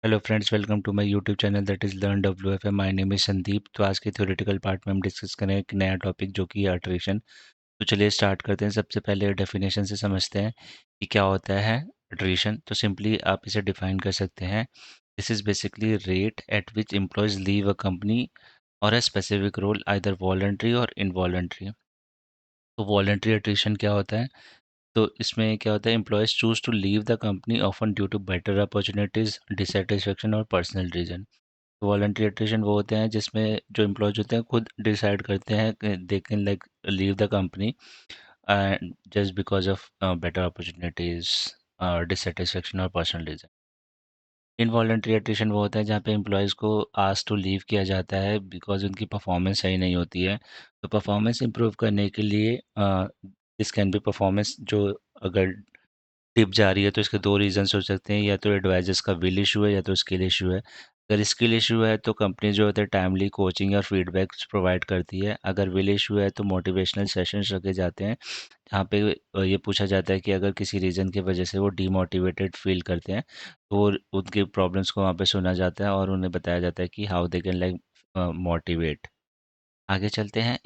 Hello friends, welcome to my YouTube channel that is learn WFM। My name is Sandeep. तो आज के theoretical part में हम discuss करें एक नया टॉपिक जो कि है अट्रिशन। तो चलिए स्टार्ट करते हैं। सबसे पहले डेफिनेशन से समझते हैं कि क्या होता है अट्रिशन। तो सिंपली आप इसे डिफाइन कर सकते हैं। This is basically rate at which employees leave a company or a specific role either voluntary or involuntary. तो वॉलंटरी अट्रिशन क्या होता है? तो इसमें क्या होता है, employees choose to leave the company often due to better opportunities, dissatisfaction or personal reason. Voluntary attrition वो होते हैं जिसमें जो एम्प्लॉयज होते हैं खुद डिसाइड करते हैं कि they can like leave the company and just because of better opportunities, dissatisfaction और पर्सनल रीजन। इनवॉलंटरी अट्रिशन वो होता है जहाँ पे एम्प्लॉयज़ को आस्क टू लीव किया जाता है बिकॉज उनकी परफॉर्मेंस सही नहीं होती है। तो परफॉर्मेंस इंप्रूव करने के लिए दिस कैन बी परफॉर्मेंस जो अगर टिप जा रही है तो इसके 2 रीज़न्स हो सकते हैं, या तो एडवाइज़र्स का विल इश्यू है या तो स्किल इश्यू है। अगर स्किल इश्यू है तो कंपनी जो होता है टाइमली कोचिंग और फीडबैक्स प्रोवाइड करती है। अगर विल इश्यू है तो मोटिवेशनल सेशंस रखे जाते हैं, जहाँ पे ये पूछा जाता है कि अगर किसी रीज़न की वजह से वो डीमोटिवेटेड फ़ील करते हैं, तो उनकी प्रॉब्लम्स को वहाँ पे सुना जाता है और उन्हें बताया जाता है कि how they can like motivate. आगे चलते हैं।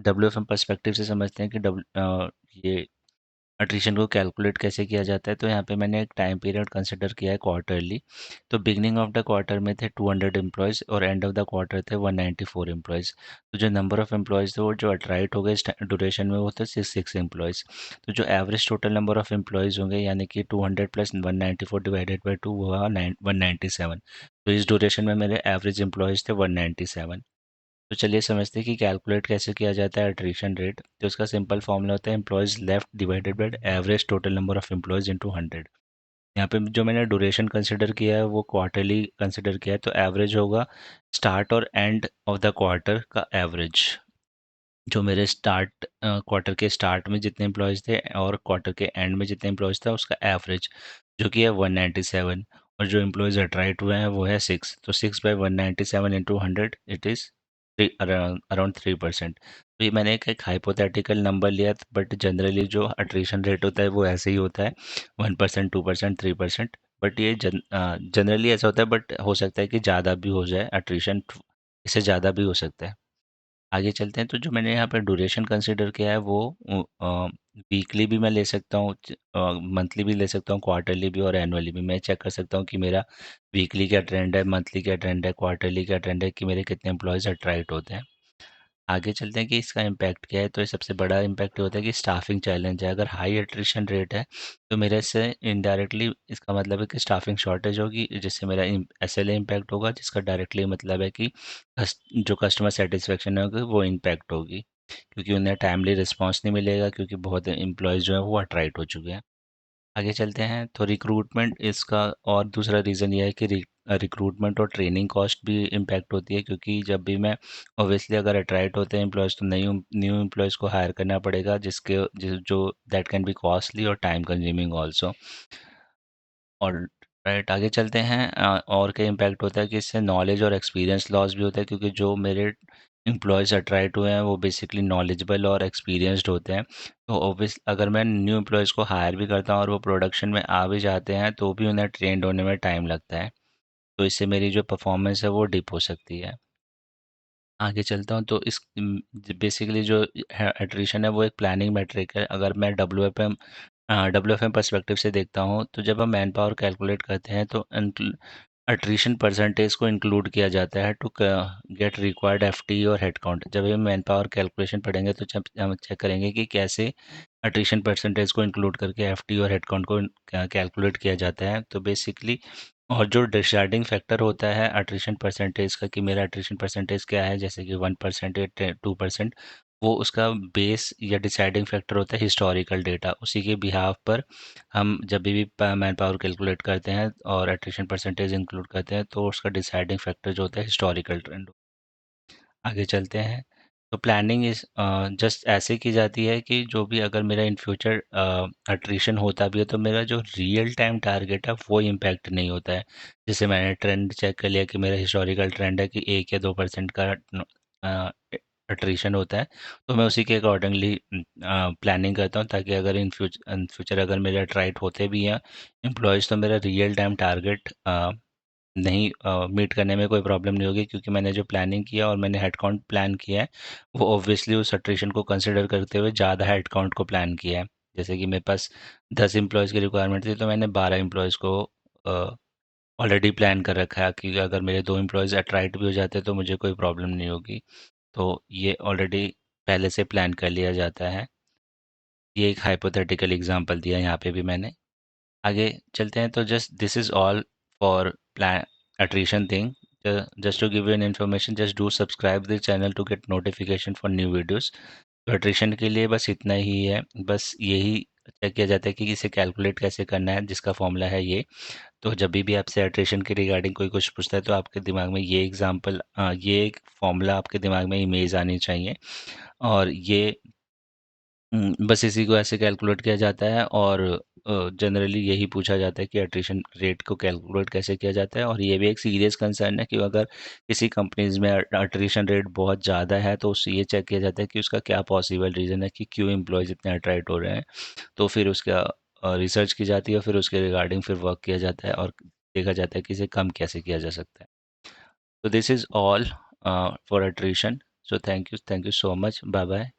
WFM पर्सपेक्टिव से समझते हैं कि ये अट्रिशन को कैलकुलेट कैसे किया जाता है। तो यहाँ पे मैंने एक टाइम पीरियड कंसिडर किया है क्वार्टरली। तो बिगनिंग ऑफ द क्वार्टर में थे 200 एम्प्लॉयज़ और एंड ऑफ द क्वार्टर थे 194 एम्प्लॉयज़। तो जो नंबर ऑफ एम्प्लॉयज़ थे वो जो अट्राइट हो गए ड्यूरेशन में वो थे 6 एम्प्लॉयज़। तो जो average total number of employees होंगे यानी कि 200 प्लस 194 डिवाइडेड बाई 2 हुआ 197। तो इस ड्यूरेशन में मेरे एवरेज एम्प्लॉयज़ थे 197। तो चलिए समझते हैं कि कैलकुलेट कैसे किया जाता है अट्रिशन रेट। तो इसका सिंपल फॉर्मूला होता है employees left divided by average total number of employees into 100। यहाँ पे जो मैंने ड्यूरेशन कंसिडर किया है वो क्वार्टरली कंसिडर किया है, तो एवरेज होगा स्टार्ट और एंड ऑफ द क्वार्टर का एवरेज। जो मेरे क्वार्टर के स्टार्ट में जितने एम्प्लॉयज़ थे और क्वार्टर के एंड में जितने एम्प्लॉयज़ थे उसका एवरेज जो कि है 197। और जो एम्प्लॉयज़ अट्राइट हुए हैं वो है 6। तो 6 by 197 into 100 it is around 3%। तो ये मैंने एक हाइपोथेटिकल नंबर लिया, बट जनरली जो अट्रिशन रेट होता है वो ऐसे ही होता है 1%, 2%, 3%। बट ये जनरली ऐसा होता है, बट हो सकता है कि ज़्यादा भी हो जाए अट्रिशन, इससे ज़्यादा भी हो सकता है। आगे चलते हैं। तो जो मैंने यहाँ पे ड्यूरेशन कंसिडर किया है वो वीकली भी मैं ले सकता हूँ, मंथली भी ले सकता हूँ, क्वार्टरली भी और एनुअली भी। मैं चेक कर सकता हूँ कि मेरा वीकली क्या ट्रेंड है, मंथली क्या ट्रेंड है, क्वार्टरली क्या ट्रेंड है, कि मेरे कितने एम्प्लॉयज़ अट्रैक्ट होते हैं। आगे चलते हैं कि इसका इम्पैक्ट क्या है। तो ये सबसे बड़ा इम्पैक्ट होता है कि स्टाफिंग चैलेंज है। अगर हाई अट्रिशन रेट है तो मेरे इससे इनडायरेक्टली इसका मतलब है कि स्टाफिंग शॉर्टेज होगी, जिससे मेरा SLA इम्पैक्ट होगा, जिसका डायरेक्टली मतलब है कि जो कस्टमर सेटिस्फेक्शन होगी वो इम्पैक्ट होगी, क्योंकि उन्हें टाइमली रिस्पॉन्स नहीं मिलेगा, क्योंकि बहुत एम्प्लॉयज़ जो है वो अट्रैक्ट हो चुके हैं। आगे चलते हैं। तो रिक्रूटमेंट इसका और दूसरा रीज़न ये है कि रिक्रूटमेंट और ट्रेनिंग कॉस्ट भी इम्पैक्ट होती है, क्योंकि जब भी मैं ऑब्वियसली अगर अट्रैक्ट होते हैं एम्प्लॉयज़ तो न्यू न्यू एम्प्लॉयज़ को हायर करना पड़ेगा, जो दैट कैन बी कॉस्टली और टाइम कंज्यूमिंग ऑल्सो। और राइट, आगे चलते हैं। और क्या इम्पैक्ट होता है कि इससे नॉलेज और एक्सपीरियंस लॉस भी होता है, क्योंकि जो मेरे एम्प्लॉयज़ अट्रैक्ट हुए हैं वो बेसिकली नॉलेजेबल और एक्सपीरियंस्ड होते हैं। तो ऑब्वियस अगर मैं न्यू एम्प्लॉयज़ को हायर भी करता हूँ और वो प्रोडक्शन में आ भी जाते हैं तो भी उन्हें ट्रेंड होने में टाइम लगता है। तो इससे मेरी जो परफॉर्मेंस है वो डिप हो सकती है। आगे चलता हूँ। तो बेसिकली जो एट्रिशन है वो एक प्लानिंग मेट्रिक है। अगर मैं WFM पर्सपेक्टिव से देखता हूँ, तो जब हम मैन पावर कैलकुलेट करते हैं तो अट्रिशन परसेंटेज को इंक्लूड किया जाता है टू गेट रिक्वायर्ड FTE और हेड काउंट। जब हम मैन पावर कैलकुलेशन पढ़ेंगे तो जब हम चेक करेंगे कि कैसे अट्रिशन परसेंटेज को इंक्लूड करके FTE और हेड काउंट को कैलकुलेट किया जाता है। तो बेसिकली और जो डिसाइडिंग फैक्टर होता है अट्रिशन परसेंटेज का, कि मेरा अट्रिशन परसेंटेज क्या है, जैसे कि 1% या 2%, वो उसका बेस या डिसाइडिंग फैक्टर होता है हिस्टोरिकल डेटा। उसी के बिहाफ पर हम जब भी मैन पावर कैलकुलेट करते हैं और अट्रिशन परसेंटेज इंक्लूड करते हैं तो उसका डिसाइडिंग फैक्टर जो होता है हिस्टोरिकल ट्रेंड। आगे चलते हैं। तो प्लानिंग इस जस्ट ऐसे की जाती है कि जो भी अगर मेरा इन फ्यूचर अट्रिशन होता भी है तो मेरा जो रियल टाइम टारगेट है वो इम्पैक्ट नहीं होता है। जैसे मैंने ट्रेंड चेक कर लिया कि मेरा हिस्टोरिकल ट्रेंड है कि 1 या 2% का अट्रिशन होता है, तो मैं उसी के अकॉर्डिंगली प्लानिंग करता हूँ, ताकि अगर इन फ्यूचर अगर मेरे अट्राइट होते भी हैं एम्प्लॉयज़ तो मेरा रियल टाइम टारगेट नहीं मीट करने में कोई प्रॉब्लम नहीं होगी, क्योंकि मैंने जो प्लानिंग किया और मैंने हेड काउंट प्लान किया है वो ऑब्वियसली उस अट्रिशन को कंसिडर करते हुए ज़्यादा हेड काउंट को प्लान किया है। जैसे कि मेरे पास 10 एम्प्लॉयज़ की रिक्वायरमेंट थी, तो मैंने 12 एम्प्लॉयज़ को ऑलरेडी प्लान कर रखा है कि अगर मेरे 2 एम्प्लॉयज़ अट्रैक्ट भी हो जाते हैं तो मुझे कोई प्रॉब्लम नहीं होगी। तो ये ऑलरेडी पहले से प्लान कर लिया जाता है। ये एक हाइपोथेटिकल एग्जांपल दिया यहाँ पे भी मैंने। आगे चलते हैं, तो just this is all for plan attrition thing. Just to give you an information, just do subscribe the channel to get notification for new videos. तो attrition के लिए बस इतना ही है, बस यही चेक किया जाता है कि इसे कैलकुलेट कैसे करना है, जिसका फॉर्मूला है ये। तो जब भी आपसे attrition के रिगार्डिंग कोई कुछ पूछता है तो आपके दिमाग में ये एग्जांपल, ये एक फॉर्मूला आपके दिमाग में इमेज आनी चाहिए। और ये बस इसी को ऐसे कैलकुलेट किया जाता है, और जनरली यही पूछा जाता है कि अट्रिशन रेट को कैलकुलेट कैसे किया जाता है। और ये भी एक सीरियस कंसर्न है कि अगर किसी कंपनीज में अट्रिशन रेट बहुत ज़्यादा है तो उससे ये चेक किया जाता है कि उसका क्या पॉसिबल रीज़न है कि क्यों एम्प्लॉयज़ इतने अट्रैक्ट हो रहे हैं। तो फिर उसका रिसर्च की जाती है, फिर उसके रिगार्डिंग फिर वर्क किया जाता है और देखा जाता है कि इसे कम कैसे किया जा सकता है। तो this is all for attrition. So thank you so much, bye bye.